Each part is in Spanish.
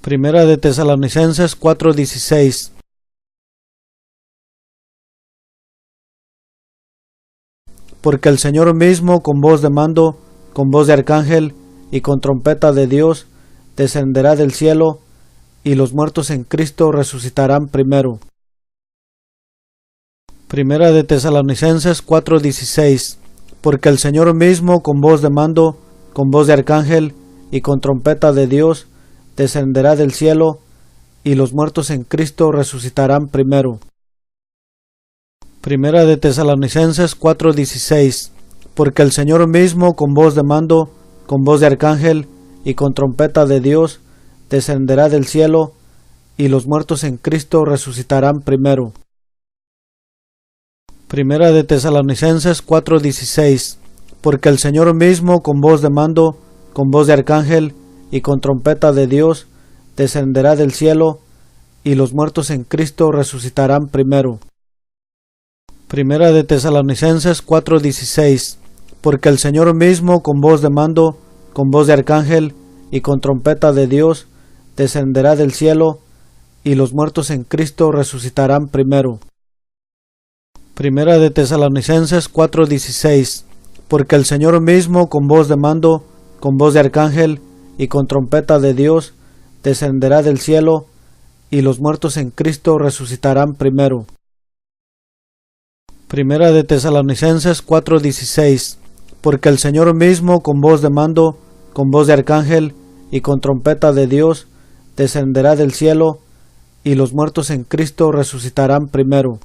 Primera de Tesalonicenses 4:16. Porque el Señor mismo, con voz de mando, con voz de arcángel y con trompeta de Dios, descenderá del cielo, y los muertos en Cristo resucitarán primero. Primera de Tesalonicenses 4:16. Porque el Señor mismo, con voz de mando, con voz de arcángel y con trompeta de Dios, descenderá del cielo, y los muertos en Cristo resucitarán primero. Primera de Tesalonicenses 4:16. Porque el Señor mismo, con voz de mando, con voz de arcángel y con trompeta de Dios, descenderá del cielo, y los muertos en Cristo resucitarán primero. Primera de Tesalonicenses 4:16. Porque el Señor mismo, con voz de mando, con voz de arcángel y con trompeta de Dios, descenderá del cielo, y los muertos en Cristo resucitarán primero. Primera de Tesalonicenses 4:16. Porque el Señor mismo, con voz de mando, con voz de arcángel y con trompeta de Dios, descenderá del cielo, y los muertos en Cristo resucitarán primero. Primera de Tesalonicenses 4:16. Porque el Señor mismo, con voz de mando, con voz de arcángel y con trompeta de Dios, descenderá del cielo, y los muertos en Cristo resucitarán primero. Primera de Tesalonicenses 4:16. Porque el Señor mismo, con voz de mando, con voz de arcángel y con trompeta de Dios, descenderá del cielo, y los muertos en Cristo resucitarán primero.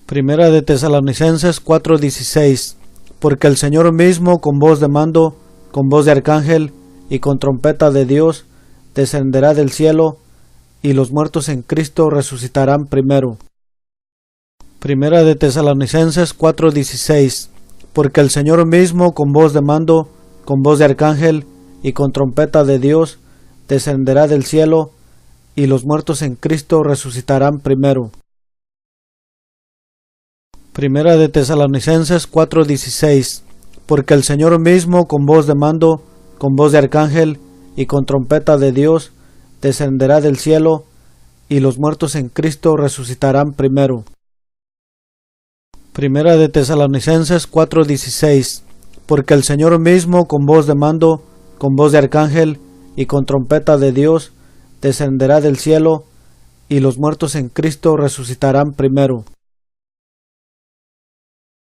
Primera de Tesalonicenses 4:16. Porque el Señor mismo, con voz de mando, con voz de arcángel y con trompeta de Dios, descenderá del cielo, y los muertos en Cristo resucitarán primero. Primera de Tesalonicenses 4:16. Porque el Señor mismo, con voz de mando, con voz de arcángel y con trompeta de Dios, descenderá del cielo, y los muertos en Cristo resucitarán primero. Primera de Tesalonicenses 4:16. Porque el Señor mismo, con voz de mando, con voz de arcángel y con trompeta de Dios, descenderá del cielo, y los muertos en Cristo resucitarán primero. Primera de Tesalonicenses 4:16. Porque el Señor mismo, con voz de mando, con voz de arcángel y con trompeta de Dios, descenderá del cielo, y los muertos en Cristo resucitarán primero.